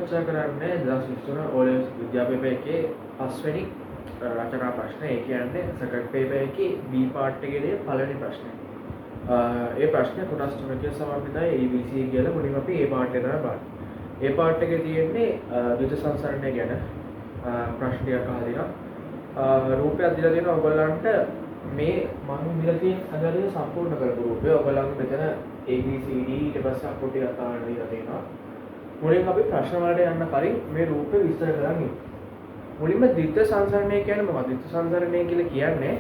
සාකච්ඡා කරන්නේ 2023 ඕලෙවල්ස් විද්‍යා පේපර් එකේ 5 වෙනි රචනා ප්‍රශ්නය. ඒ කියන්නේ සෙකන්ඩ් පේපර් එකේ B පාර්ට් එකේ පළවෙනි ප්‍රශ්නය. ඒ ප්‍රශ්නේ කොටස් තුනකින් සමන්විතයි ABC කියලා මුලින්ම අපි ඒ පාර්ට් එක තමයි බලන්නේ. ඒ පාර්ට් එකේ තියෙන්නේ ද්විත සංසරණය ගැන ප්‍රශ්න ටිකක් අහලා දෙනවා. රූපයක් දීලා දෙනවා ඔයගොල්ලන්ට මේ මම දීලා තියෙන අගලිය සම්පූර්ණ කරපු රූපය ඔයගොල්ලන්ට මෙතන ABCD ඊට පස්සේ අපෝ ටිකක් තාන්න දීලා තියෙනවා. මුලින් අපි ප්‍රශ්න වලට යන්න කලින් මේ රූපේ විස්තර කරන්නේ. මුලින්ම ද්විත සංසරණය කියන්නේ මොකක්ද? ද්විත සංසරණය කියලා කියන්නේ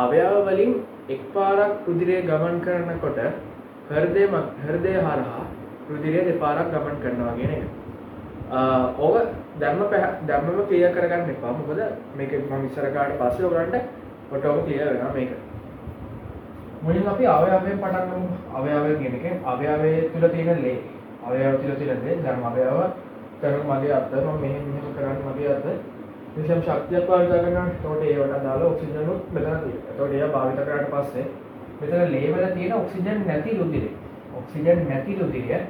අවයව වලින් එක්පාරක් රුධිරය ගමන් කරනකොට හෘදය හරහා රුධිරය දෙපාරක් ගමන් කරනවා කියන එක. ඕක ධර්මම ක්ලියර් කරගන්න එපා. මොකද මේක මම ඉස්සර කාට පස්සේ ඔයගලන්ට ඔටෝම ක්ලියර් වෙනවා මේක. මුලින් අපි අවයවයෙන් පටන් ගමු. අවයවය කියන එකෙන් අවයවයේ තුල තියෙන ලේ. අවයව තුල තියෙන දේ ධර්ම අවයව කරන මගේ අත මම මෙහෙම කරන්නේ මගේ අත. විශේෂ ශක්තියක් පාවිච්චි කරනවා. ඒකට ඒවට දාලා ඔක්සිජන් උත් මෙතන තියෙනවා. ඒකට ඒවා භාවිත කරාට පස්සේ මෙතන ලේ වල තියෙන ඔක්සිජන් නැති රුධිරය. ඔක්සිජන් නැති රුධිරය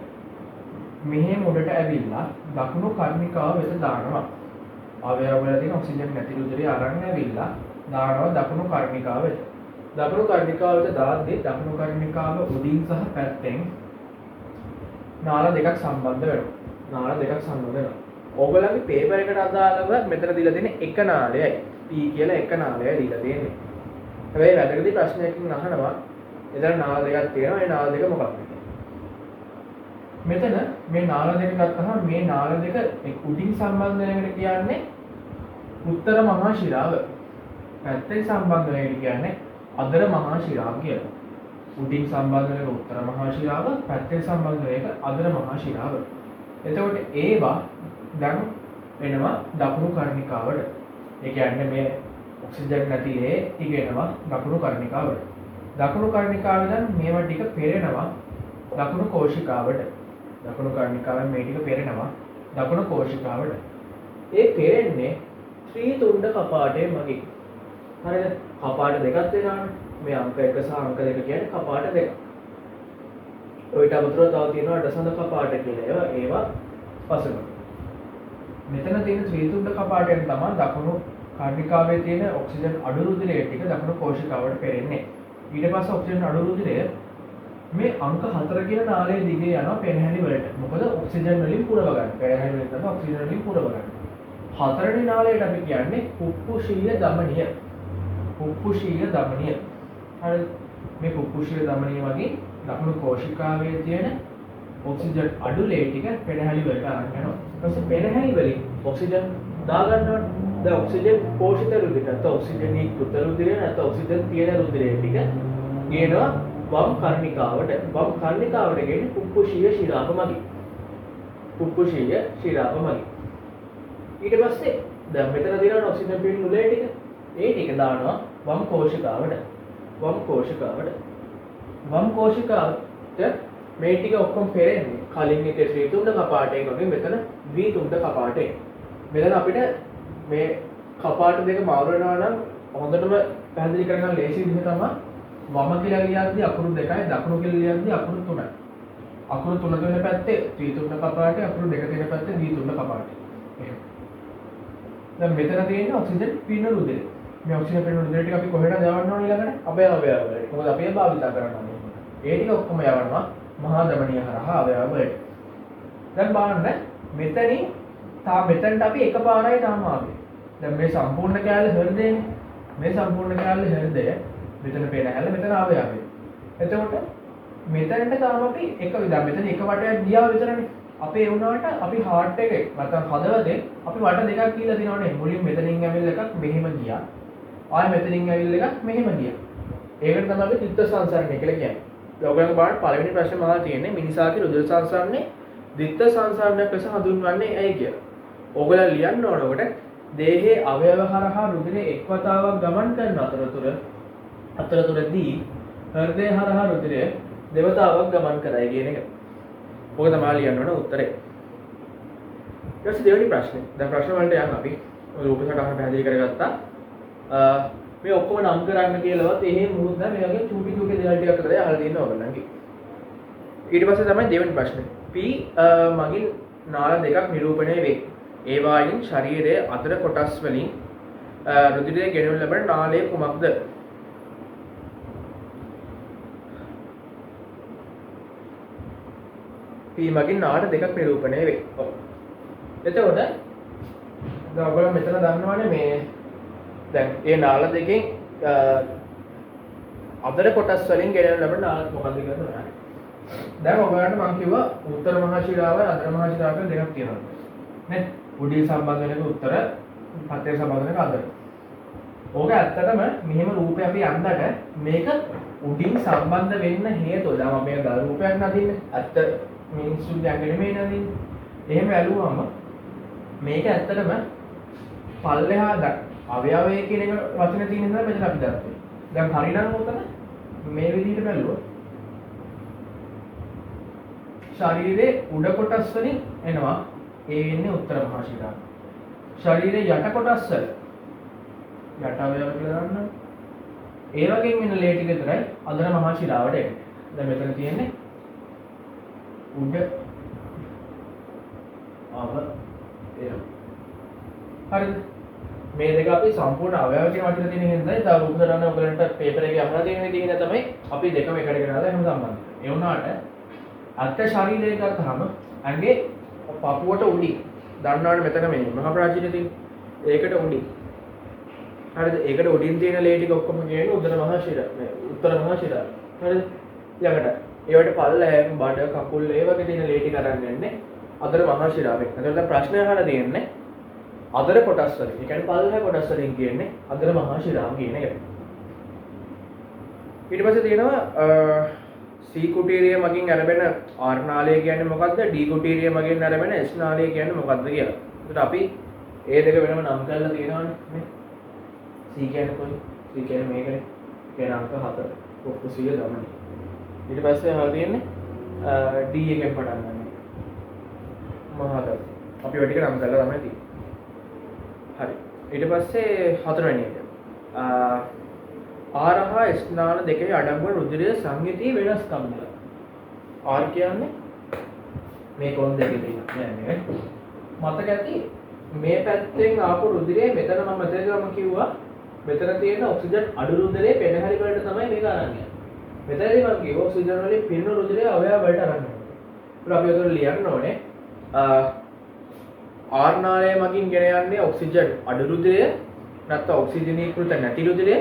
මෙහෙම උඩට ඇවිල්ලා දකුණු කර්ණිකාව වෙත දානවා. අවයව වල තියෙන ඔක්සිජන් නැති රුධිරය අරන් ඇවිල්ලා දානවා දකුණු කර්ණිකාව වෙත. දකුණු කර්ණිකාව වෙත දාද්දී දකුණු කර්ණිකාව උඩින් සහ පැත්තෙන් නාල දෙකක් සම්බන්ධ වෙනවා. නාල දෙකක් සම්බන්ධ වෙනවා. ඕගොල්ලන්ගේ පේපර් එකට අදාළව මෙතන දීලා තියෙන එක නාලයයි P කියලා එක නාලයයි දීලා තියෙන්නේ. හැබැයි වැදගත් ප්‍රශ්නයකින් අහනවා එතන නාල දෙකක් තියෙනවා. ඒ නාල දෙක මොකක්ද? මෙතන මේ නාල දෙක ගත්තහම මේ නාල දෙක උඩින් සම්බන්ධ වෙන එකට කියන්නේ උත්තර මහා ශිරාව. පැත්තෙන් සම්බන්ධ වෙන එකට කියන්නේ අදර මහා ශිරාව කියලා. උඩින් සම්බන්ධ වෙන උත්තර මහා ශිරාව, පැත්තෙන් සම්බන්ධ වෙන එක අදර මහා ශිරාව. එතකොට ඒවා දැන් වෙනවා දකුණු කර්ණිකාවට. ඒ කියන්නේ මේ ඔක්සිජන් නැති ලේ ටික එනවා දකුණු කර්ණිකාවට. දකුණු කර්ණිකාවේ දැන් මේවා ටික පෙරෙනවා දකුණු කෝෂිකාවට. දකුණු කර්ණිකාවෙන් මේ ටික පෙරෙනවා දකුණු කෝෂිකාවට. ඒ පෙරෙන්නේ ත්‍රිතුණ්ඩ කපාටේ මගින්. හරිද? කපාට දෙකක් වෙනවානේ. මේ අංක 1 සහ අංක 2 කියන්නේ කපාට දෙක. ඔයිට අමතරව තව තියෙනවා අඩසඳ කපාට කියලා. ඒවා පසුබිම. මෙතන තියෙන ත්‍රිතුණ්ඩ කපාටයෙන් තමයි දකුණු කර්ණිකාවේ තියෙන ඔක්සිජන් අඩු රුධිරය ටික දකුණු කෝෂිකාවට පෙරෙන්නේ. ඊට පස්සේ ඔක්සිජන් අඩු රුධිරය මේ අංක 4 කියන නාලයේ දිගේ යනවා පෙරහැලි වලට. මොකද ඔක්සිජන් වලින් පුරව ගන්න. පෙරහැලි වලින් තමයි ඔක්සිජන් වලින් පුරව ගන්න. හතරවෙනි නාලයට අපි කියන්නේ පුප්පුෂීය ධමනිය. පුප්පුෂීය ධමනිය. හරි මේ පුප්පුෂීය ධමනිය වගේ දකුණු කෝෂිකාවේ තියෙන ඔක්සිජන් අඩු ලේ ටික පෙරහැලි වලට අරන් යනවා. ඊට පස්සේ පෙරහැලි වලින් ඔක්සිජන් දා ගන්නවා. දැන් ඔක්සිජන් පෝෂිත රුධිරය නැත්නම් ඔක්සිජන් යුක්ත රුධිරය නැත්නම් ඔක්සිජන් තියෙන රුධිරය ටික ගේනවා වම් කර්ණිකාවට. වම් කර්ණිකාවට ගේන්නේ පුප්පුෂීය ශිරාව මගින්. පුප්පුෂීය ශිරාව මගින්. ඊට පස්සේ දැන් මෙතන තියෙනවා ඔක්සිජන් පිරිණු ලේ ටික. ඒ ටික දානවා වම් කෝෂිකාවට. වම් කෝෂිකාවට. වම් කෝෂිකාවට මේ ටික ඔක්කොම පෙරෙන්නේ කලින් එකේ ත්‍රිතුණ්ඩ කපාටයෙන් වගේ මෙතන ද්විතුණ්ඩ කපාටයෙන්. මෙතන අපිට මේ කපාට දෙක මාරු වෙනවා නම් හොඳටම පැහැදිලි කරගන්න ලේසි විදිහ තමයි වම කියලා ලියද්දී අකුරු 2යි දකුණු කියලා ලියද්දී අකුරු 3යි. අකුරු 3 තියෙන පැත්තේ ත්‍රිතුණ්ඩ කපාටේ අකුරු 2 තියෙන පැත්තේ ද්විතුණ්ඩ කපාටේ. එහෙම. දැන් මෙතන තියෙන ඔක්සිජන් පිරිණු රුධිරය. මේ ඔක්සිජන් පිරිණු රුධිරය ටික අපි කොහෙටද යවන්න ඕනේ ඊළඟට? අපේ අවයවවලට. මොකද අපි ඒ භාවිත කරනවා. ඒ ටික ඔක්කොම යවනවා මහා ධමනිය හරහා අවයවවලට. දැන් බලන්න මෙතනින් මෙතනට අපි එකපාරයි තාම ආවේ. දැන් මේ සම්පූර්ණ කැලේ හෘදයනේ. මේ සම්පූර්ණ කැලේ හෘදය මෙතන පේනහැල මෙතන අවයවය. එතකොට මෙතනට තාම අපි එක විදිහ මෙතන එක වටයක් ගියා විතරනේ. අපේ වුණාට අපි හાર્ට් එකේ නැත්නම් හදවතේ අපි වට දෙකක් කියලා දිනවනේ. මුලින් මෙතනින් ඇවිල්ලා එකක් මෙහෙම ගියා. ආයෙ මෙතනින් ඇවිල්ලා එකක් මෙහෙම ගියා. ඒකට තමයි අපි ද්විත සංසරණය කියලා කියන්නේ. ඔයගොල්ලෝ බලන්න පළවෙනි ප්‍රශ්නේ මහා තියෙන්නේ මිනිසාගේ රුධිර සංසරණය ද්විත සංසරණයක් ලෙස හඳුන්වන්නේ ඇයි කියලා. ඔයගොල්ලෝ ලියන්න ඕනකොට දේහයේ අවයව හරහා රුධිරය එක්වතාවක් ගමන් කරන අතරතුරදී හෘදය හරහා රුධිරය දෙවතාවක් ගමන් කරයි කියන එක. ඔක තමයි ලියන්න ඕන උත්තරේ. ඊට පස්සේ දෙවෙනි ප්‍රශ්නේ. දැන් ප්‍රශ්න වලට යන්න අපි රූපසටහන පැහැදිලි කරගත්තා. මේ ඔක්කොම නම් කරන්න කියලාවත් එහෙම මුහුත් නැහැ. මේ වගේ චූටි චූටි දේවල් ටිකක් කරලා අහලා තියෙනවා ඔයගොල්ලන්ගේ. ඊට පස්සේ තමයි දෙවෙනි ප්‍රශ්නේ. P මගින් නාල දෙකක් නිරූපණය වේ. ඒවායින් ශරීරයේ අතර කොටස් වලින් රුධිරය ගෙනු ලබන නාලය කුමක්ද? P මගින් නාල දෙකක් නිරූපණය වේ. ඔව්. එතකොට දැන් ඔයගොල්ලෝ මෙතන දන්නවනේ මේ දැන් මේ නාල දෙකෙන් අතර කොටස් වලින් ගෙනු ලබන නාල මොකක්ද කියලා බලන්න. දැන් ඔයගොල්ලන්ට මම කිව්වා උත්තර මහා ශිරාව අග්‍ර මහා ශිරාව කියලා දෙකක් තියෙනවා. නේ? උඩින් සම්බන්ධ වෙන එක උත්තර, පතේ සම්බන්ධ වෙන එක අග්‍ර. ඕක ඇත්තටම මෙහෙම රූපේ අපි අන්නට මේක උඩින් සම්බන්ධ වෙන්න හේතුව. දැන් මම මේ ගල් රූපයක් නදින්නේ. ඇත්ත මිනිස්සු දැනගෙන මේ නදින්නේ. එහෙම ඇලුවම මේක ඇත්තටම පල්ලෙහා අවයවය කියන එක වචනේ තියෙන නිසා මෙතන අපි දන්නේ. දැන් හරිනම් උතන මේ විදිහට බැලුවොත් ශරීරයේ උඩ කොටස් වලින් එනවා ඒ වෙන්නේ උත්තර මහා ශිරාව. ශරීරයේ යට කොටස් වල යට අවයව කියලා ගන්නවා. ඒ වගේම වෙන ලේ ටික විතරයි අග්‍ර මහා ශිරාවට එන්නේ. දැන් මෙතන තියෙන්නේ උඩ හරිද? මේ දෙක අපි සම්පූර්ණ අවයව කියන වචන තියෙන හින්දා ඒ රූප සටහන ඔයගලන්ට පේපර් එකේ අහලා තියෙන විදිහ තමයි අපි දෙකම එකට ගෙනල්ලා එහෙම සම්බන්ධ. ඒ වුණාට අත්ත ශරීරය ගත්තාම ඇඟේ පපුවට උඩින් දන්නවනේ මෙතන මේ මහා ප්‍රාචීන තියෙන ඒකට උඩින් හරිද? ඒකට උඩින් තියෙන ලේ ටික ඔක්කොම කියන්නේ උදර මහා ශිරා මේ උත්තර මහා ශිරා හරිද? ළඟට ඒවට පල්ලෙහාම බඩ කකුල් ඒ වගේ තියෙන ලේ ටික අරන් යන්නේ අදර මහා ශිරාවෙන්. එතකොට දැන් ප්‍රශ්නය අහලා තියෙන්නේ අදර කොටස් වලින්. ඒ කියන්නේ පල්ලෙහා කොටස් වලින් කියන්නේ අදර මහා ශිරාව කියන එක. ඊට පස්සේ තියෙනවා C කුටීරිය මගින් ලැබෙන R නාලය කියන්නේ මොකද්ද? D කුටීරිය මගින් ලැබෙන S නාලය කියන්නේ මොකද්ද කියලා. එතකොට අපි ඒ දෙක වෙනම නම් කරලා තියෙනවානේ නේ. C කියන්නේ කොයි? C කියන්නේ මේකනේ. කියන අංක 4. ඔක්කොම 100 ගමනේ. ඊට පස්සේ අහලා තියෙන්නේ D එකෙන් පටන් ගන්න. මහාද. අපි ඔය ටික නම් කරලා තමයි තියෙන්නේ. හරි. ඊට පස්සේ හතරවෙනි එක. R හා S නාල දෙකේ අඩංගු වන රුධිරයේ සංයුතිය වෙනස්කම් වල. R කියන්නේ මේ කොන් දෙකේ තියෙන නෑ. මතක ඇති මේ පැත්තෙන් ආපු රුධිරය මෙතන මම මෙතනම කිව්වා මෙතන තියෙන ඔක්සිජන් අඩු රුධිරයේ පෙරහැරි වලට තමයි මේක අරන් යන්නේ. මෙතනදී මම කිව්වා ඔක්සිජන් වලින් පිරුණු රුධිරය අවයව වලට අරන් යනවා. ඒක අපි උතන ලියන්න ඕනේ. R නාලය මගින් ගෙන යන්නේ ඔක්සිජන් අඩු රුධිරය නැත්නම් ඔක්සිජනීකృత නැති රුධිරය.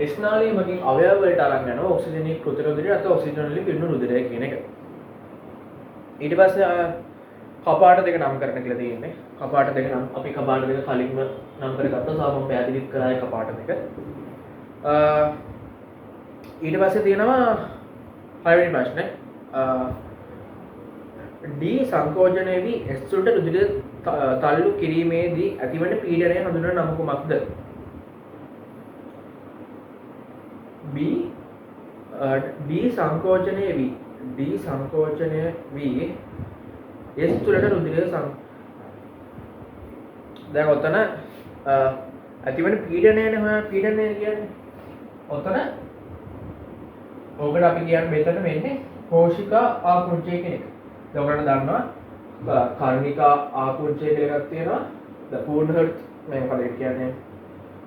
S නාලය මගින් අවයව වලට අරන් යනවා ඔක්සිජනීකృత රුධිරය නැත්නම් ඔක්සිජන් වලින් පිරුණු රුධිරය කියන එක. ඊට පස්සේ කපාට දෙක නම් කරන්න කියලා තියෙන්නේ. කපාට දෙක නම් අපි කපාට දෙක කලින්ම නම් කරගත්තා. සාමම් පැහැදිලි කරා ඒ කපාට දෙක. ඊට පස්සේ තියෙනවා හයවෙනි ප්‍රශ්නේ. D සංකෝචනයේ වී S වලට රුධිරය තල්ලු කිරීමේදී ඇතිවන පීඩනය හඳුන්වන නම කුමක්ද? B D සංකෝචනයේ වී S තුළට රුධිරය දැන් ඔතන ඇතිවන පීඩනයනේ හොයන පීඩනය කියන්නේ. ඔතන ඕකට අපි කියන්නේ මෙතන වෙන්නේ කෝෂිකා ආකුංචය කියන එක. දැන් ඔයාලට දන්නවා කර්ණිකා ආකුංචය කියලා එකක් තියෙනවා. දැන් පූර්ණ හර්ට් මේ මොකද කියන්නේ?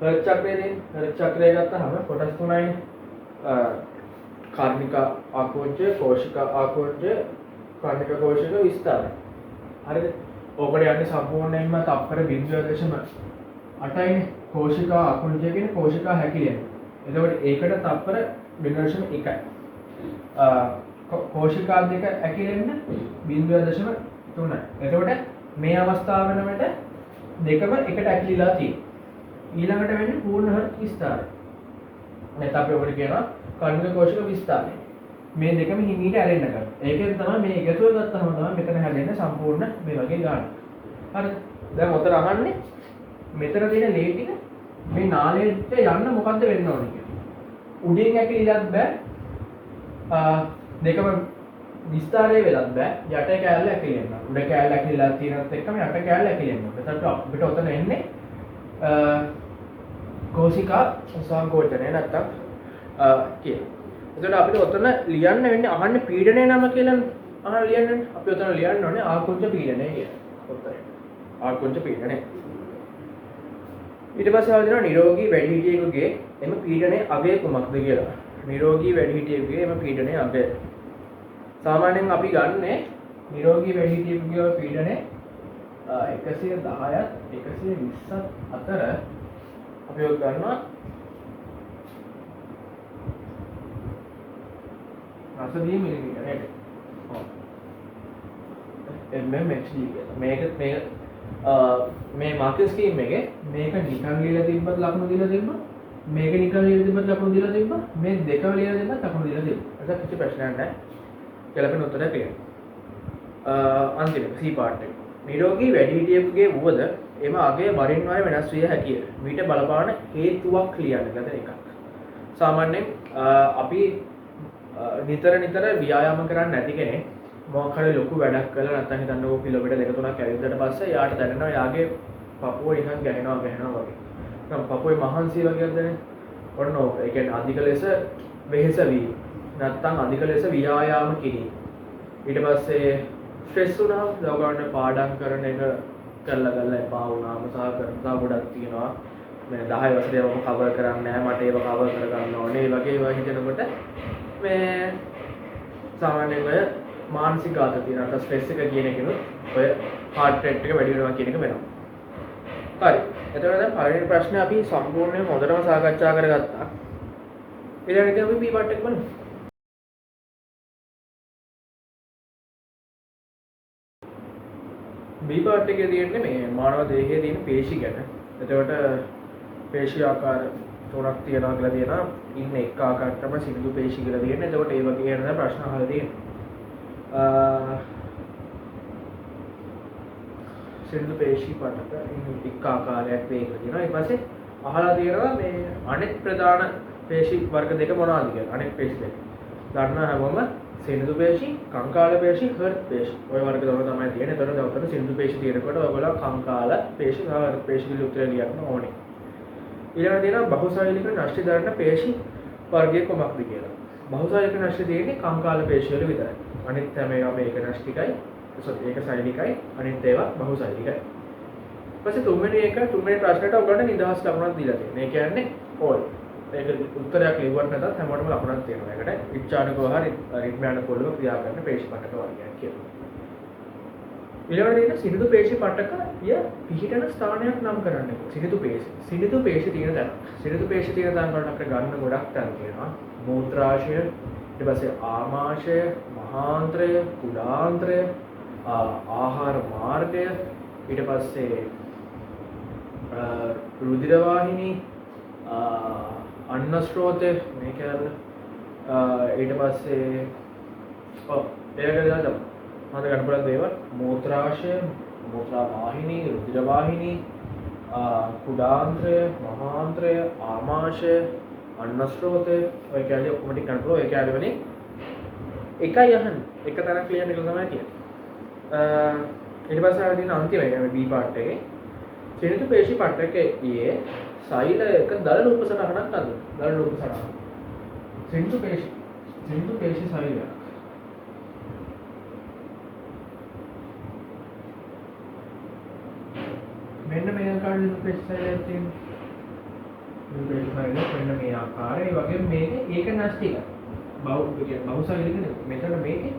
හර්ට් චක්‍රයේදී හර්ට් චක්‍රය ගත්තාම කොටස් තුනයි. කර්ණිකා ආකුංචය, කෝෂිකා ආකුංචය, කර්ණික කෝෂික විස්තරය. හරිද? ඕකට යන්නේ සම්පූර්ණයෙන්ම තප්පර 0.8යිනේ. කෝෂිකා ආකුංචය කියන්නේ කෝෂිකා හැකිලෙන. එතකොට ඒකට තප්පර 0.1යි. කෝෂිකා දෙක ඇකිලෙන්න 0.3යි. එතකොට මේ අවස්ථාව වෙනකොට දෙකම එකට ඇකිලිලා තියෙනවා. ඊළඟට වෙන්නේ පූර්ණ හර්ට් විස්තරය. නැත්නම් අපි ඔකට කියනවා කර්ණික කෝෂික විස්තරය. මේ දෙකම හිමීට ඇරෙන්න කරනවා. ඒකෙන් තමයි මේ එකතුව ගත්තහම තමයි මෙතන හැදෙන්න සම්පූර්ණ මේ වගේ ගන්න. හරිද? දැන් ඔතන අහන්නේ මෙතන තියෙන ලේ ටික මේ නාලයට යන්න මොකද්ද වෙන්න ඕනේ කියලා. උඩින් ඇකිලිලත් බෑ. දෙකම විස්තරය වෙලත් බෑ. යට කෑල්ල ඇකිලෙන්න. උඩ කෑල්ල ඇකිලිලා තියෙනත් එක්කම යට කෑල්ල ඇකිලෙන්න. එතකොට අපිට ඔතන එන්නේ කෝෂිකා සංකෝචනය නැත්තම් කියලා. එතකොට අපිට ඔතන ලියන්න වෙන්නේ අහන්නේ පීඩනය නම කියලානේ. ලියන්න අපි උතන ලියන්න ඕනේ ආකුංච පීඩනය කියලා. උත්තරේ. ආකුංච පීඩනය. ඊට පස්සේ ආවදිනවා නිරෝගී වැඩිහිටියෙකුගේ එම පීඩනයේ අගය කුමක්ද කියලා. නිරෝගී වැඩිහිටියෙකුගේ එම පීඩනයේ අගය. සාමාන්‍යයෙන් අපි ගන්නෙ නිරෝගී වැඩිහිටියෙකුගේ පීඩනය 110ත් 120ත් අතර අපි ඔය ගන්නවා රසදී මිලිමීටර නේද? ඔව්. mmHg කියලා. මේ මාකර් ස්කීම් එකේ මේක නිකන් ලියලා තිබ්බත් ලකුණු දීලා තිබ්බා. මේක නිකන් ලියලා තිබ්බත් ලකුණු දීලා තිබ්බා. මේ දෙකම ලියලා තිබ්බත් ලකුණු දීලා තිබ්බා. ඒක කිසි ප්‍රශ්නයක් නැහැ. ගැලපෙන උත්තරයක් තියෙනවා. අන්තිම C පාර්ට් එක. නිරෝගී වැඩිහිටියෙකුගේ වුවද එම අගය වරින් වර වෙනස් විය හැකිය. මීට බලපාන හේතුවක් ලියන්න ගත එකක්. සාමාන්‍යයෙන් අපි නිතර ව්‍යායාම කරන්නේ නැති කෙනෙක් මොකක් හරි ලොකු වැඩක් කරලා නැත්නම් හිතන්නකෝ කිලෝමීටර් 2-3ක් ඇවිද්දාට පස්සේ යාට දැනෙනවා යාගේ පපුව නිකන් ගැහෙනවා වගේ. නැත්නම් පපුවේ මහන්සිය වගේක් දැනෙන. ඔන්න ඕක. ඒ කියන්නේ අධික ලෙස වෙහෙස වීම. නැත්නම් අධික ලෙස ව්‍යායාම කිරීම. ඊට පස්සේ ස්ට්‍රෙස් වුණාම දවගන්න පාඩම් කරන එක කරලා එපා වුණාම සහ කරලා ගොඩක් තියෙනවා. මේ 10 වසරේ මම කවර් කරන්නේ නැහැ මට ඒව කවර් කරගන්න ඕනේ. ඒ වගේ ඒවා හිතනකොට මේ සාමාන්‍යයෙන් මානසික ආතතිය නැත්නම් ස්ට්‍රෙස් එක කියන එකනොත් ඔය heart rate එක වැඩි වෙනවා කියන එක වෙනවා. හරි. එතකොට දැන් පළවෙනි ප්‍රශ්නේ අපි සම්පූර්ණයෙන් හොඳටම සාකච්ඡා කරගත්තා. ඊළඟට අපි B part එක බලමු. B part එකේ තියෙන්නේ මේ මානව දේහයේ තියෙන පේශි ගැන. එතකොට පේශි ආකාර තුනක් තියෙනවා කියලා තියෙනවා. ඉන්න එක ආකාරයක් තමයි සිනිඳු පේශි කියලා තියෙන්නේ. එතකොට ඒ වගේ වෙන ප්‍රශ්න අහලා තියෙනවා. සිනිඳු පේශි පටක එක් ආකාරයක් වේගලා තියෙනවා. ඊට පස්සේ අහලා තියෙනවා මේ අනෙක් ප්‍රධාන පේශි වර්ග දෙක මොනවද කියලා. අනෙක් පේශි දෙක. ගන්න හැමෝම සිනිඳු පේශි, කංකාල පේශි, හර්ට් පේශි. ඔය වර්ග දෙක තමයි තියෙන්නේ. එතකොට උතන සිනිඳු පේශි තියෙනකොට ඔයගොල්ලෝ කංකාල පේශි සහ හර්ට් පේශි වල උත්තර ලියන්න ඕනේ. ඊළඟට තියෙනවා බහුසෛලික නෂ්ටි දරන පේශි වර්ගය කොමක්ද කියලා. බහුසෛලික නෂ්ටි තියෙන්නේ කංකාල පේශි වල විතරයි. අනිත් හැම ඒවාම ඒක නෂ්ටිකයි, ඒක සෛලිකයි, අනිත් ඒවා බහුසෛලිකයි. ඊපස්සේ තුන්වෙනි ප්‍රශ්නෙට ඔයගොල්ලෝ නිදහස් ලකුණක් දීලා තියෙනවා. ඒ කියන්නේ ඕල්. ඒක උත්තරයක් ලියුවට නැතත් හැමෝටම ලකුණක් තියෙනවා. ඒකට ඉච්ඡානුකව හරි රිද්මයානුකූලව ක්‍රියා කරන පේශි පටක වර්ගයක් කියලා. ඊළඟට තියෙන සිනිඳු පේශි පටක ය පිහිටන ස්ථානයක් නම් කරන්න. සිනිඳු පේශි තියෙන තැන. සිනිඳු පේශි තියෙන තැන වලට අපිට ගන්න ගොඩක් තැන් තියෙනවා. මූත්‍රාශය, ඊට පස්සේ ආමාශය, මහාන්ත්‍රය, කුඩාන්ත්‍රය, ආහාර මාර්ගය, ඊට පස්සේ රුධිර වාහිනී, අන්න ස්ත්‍රෝතය මේ කියන්නේ ඊට පස්සේ ඒක ගලනවා. මම ගන්න පුළුවන් දේවල් මූත්‍රාශය, මූත්‍රා වාහිනී, රුධිර වාහිනී, කුඩාන්ත්‍රය, මහාන්ත්‍රය, ආමාශය, අන්න ස්ත්‍රෝතය ඔය කියන්නේ ඔක්කොම ටික ගන්න පුළුවන්. ඒ කියන්නේ වලින් එකයි අහන්නේ. එක තැනක් ලියන්න කියලා තමයි කියන්නේ. ඊට පස්සේ ආයෙත් දින අන්තිම එක මේ B part එකේ සිනිඳු පේශි පටකයේ සෛලයක දල රූප සටහනක් අඳින. දල රූප සටහන. සිනිඳු පේශි සෛලය. මෙන්න මේ ආකාරයෙන් සිනිඳු පේශි සෛලයක් තියෙනවා. සිනිඳු පේශි සෛලය මෙන්න මේ ආකාරය. ඒ වගේම මේකේ ඒක නෂ්ටිකයි. බහුසෛලික නෙවෙයි. මෙතන මේකේ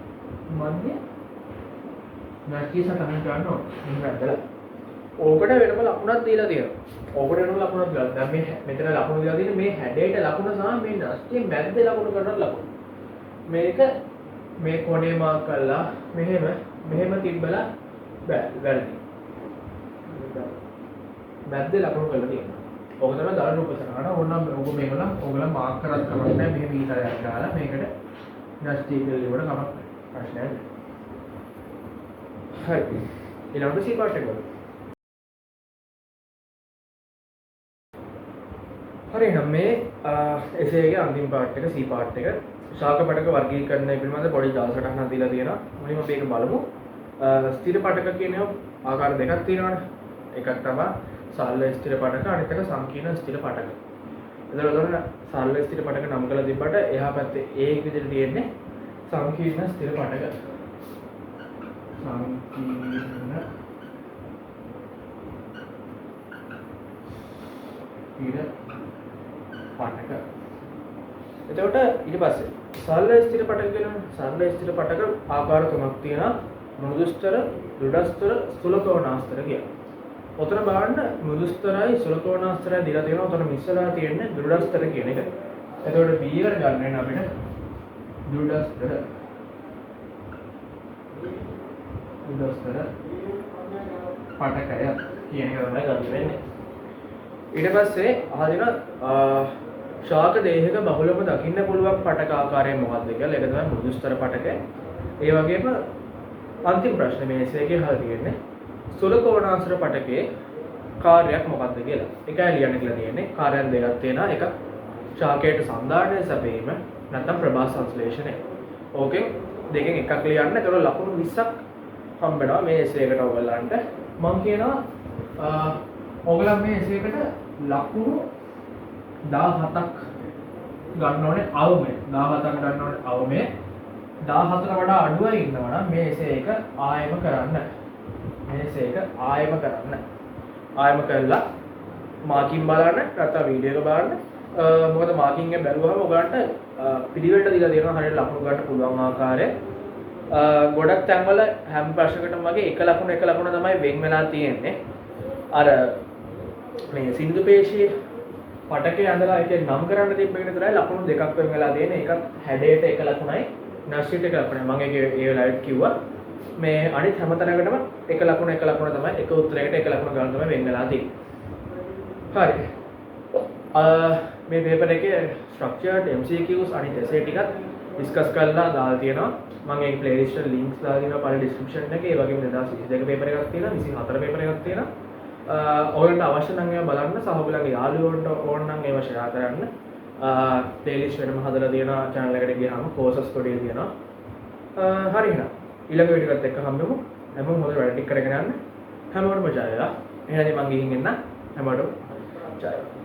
මධ්‍ය නෂ්ටි සටහන ගන්න ඕනේ. මෙහෙම ඇදලා. ඕකට වෙනම ලකුණක් දීලා තියෙනවා. ඕකට වෙනම ලකුණක් දාලා. දැන් මේ මෙතන ලකුණු දීලා තියෙන්නේ මේ හැඩයට ලකුණ සහ මේ නෂ්ටියේ මැද්දේ ලකුණු කරන ලකුණ. මේක මේ කොනේ මාක් කරලා මෙහෙම තිබ්බලා බෑ වැරදි. මැද්දේ ලකුණු කරලා තියෙනවා. ඕක තමයි දල රූප සටහන. ඕනනම් ඕක මේකලා ඕගොල්ලෝ මාක් කරත් කමක් නැහැ. මෙහෙම ඊතරයක් දාලා මේකට නෂ්ටි කියලා ලියවට කමක් නැහැ. ප්‍රශ්නයක් නැහැ. හරි. ඊළඟට C part එක බලමු. හරි එහෙනම් මේ essay එකේ අන්තිම part එක C part එක ශාක පටක වර්ගීකරණය පිළිබඳ පොඩි ජාල සටහනක් දීලා තියෙනවා. මුලින්ම අපි ඒක බලමු. ස්ථිර පටක කියනවා ආකාර දෙකක් තියෙනවානේ. එකක් තමයි සරල ස්ථිර පටක, අනිත් එක සංකීර්ණ ස්ථිර පටක. එතකොට සරල ස්ථිර පටක නම් කරලා තිබ්බට එහා පැත්තේ A එක විදිහට තියෙන්නේ සංකීර්ණ ස්ථිර පටක. සංකීර්ණ ඉර පටක. එතකොට ඊට පස්සේ සරල ස්ථිර පටක කියනවා. සරල ස්ථිර පටක ආකාර තුනක් තියෙනවා. මෘදුස්තර, දෘಢස්තර, ස්ථූලකෝණාස්තර කියලා. ඔතන බලන්න මෘදුස්තරයි ස්ථූලකෝණාස්තරයි දීලා තියෙනවා. ඔතන මිස්සලා තියෙන්නේ දෘಢස්තර කියන එක. එතකොට B එකට ගන්න වෙන අපිට දෘಢස්තර පටකය කියන එක තමයි ගන්න වෙන්නේ. ඊට පස්සේ අහදින ශාක දේහක බහුලව දකින්න පුළුවන් පටක ආකාරය මොකක්ද කියලා. ඒක තමයි මෘදුස්තර පටකය. ඒ වගේම අන්තිම ප්‍රශ්නේ මේ එසේගේ අහලා තියෙන්නේ ස්ථූලකෝණාස්තර පටකයේ කාර්යයක් මොකක්ද කියලා. එකයි ලියන්න කියලා තියෙන්නේ. කාර්යයන් දෙකක් තියෙනවා. එකක් ශාකයට සම්දානය සැපීම නැත්නම් ප්‍රභා සංශ්ලේෂණය. ඕකෙන් දෙකෙන් එකක් ලියන්න. ඒතකොට ලකුණු 20ක් හම්බෙනවා මේ එසේකට ඔයගලන්ට. මම කියනවා ඔයගලන් මේ එසේකට ලකුණු 17ක් ගන්න ඕනේ අවමේ. 17ක් ගන්න ඕනේ අවමේ. 17ට වඩා අඩුවයි ඉන්නවා නම් මේ එසේක ආයෙම කරන්න. මේ එසේක ආයෙම කරන්න. ආයෙම කරලා මාකින් බලන්න නැත්නම් වීඩියෝ එක බලන්න. මොකද මාකින් එක බැලුවම ඔයගලන්ට පිළිවෙලට දීලා දෙනවා හරියට ලකුණු ගන්න පුළුවන් ආකාරය. ගොඩක් තැන්වල හැම ප්‍රශ්නකටම වගේ එක ලකුණ තමයි වෙන් වෙලා තියෙන්නේ. අර මේ සින්දු පේශී පටකේ ඇඳලා ඒකේ නම් කරන්න තිබ්බ එක විතරයි ලකුණු දෙකක් වෙන් වෙලා තියෙන්නේ. එකක් හැඩයට එක ලකුණයි, නැස්ටිට එක ලකුණයි. මම ඒක ඒ වෙලාවට කිව්වා. මේ අනිත් හැම තැනකටම එක ලකුණ තමයි එක උත්තරයකට එක ලකුණ ගන්න තමයි වෙන් වෙලා තියෙන්නේ. හරි. මේ පේපර් එකේ ස්ට්‍රක්චර්ඩ් MCQs අනිත් essay ටිකත් ඩිස්කස් කරලා දාලා තියෙනවා. මම ඒ ප්ලේලිස්ට් වල ලින්ක්ස් දාලා දෙනවා පළවෙනි ඩිස්ක්‍රිප්ෂන් එකේ. ඒ වගේම 2022 පේපර් එකක් තියෙනවා, 24 පේපර් එකක් තියෙනවා. ඔයගොල්ලන්ට අවශ්‍ය නම් ඒවා බලන්න සහ ඔයගොල්ලන්ගේ යාළුවන්ට ඕන නම් ඒවා ෂෙයා කරන්න. ප්ලේලිස්ට් වෙනම හදලා තියෙනවා. channel එකට ගියාම courses කොටේ තියෙනවා. හරි එහෙනම් ඊළඟ වීඩියෝ එකත් එක්ක හම්බෙමු. හැමෝම හොඳට වැඩ ටික කරගෙන යන්න. හැමෝටම ජය වේවා. එහෙනම් මම ගිහින් එන්න. හැමෝටම ජය වේවා.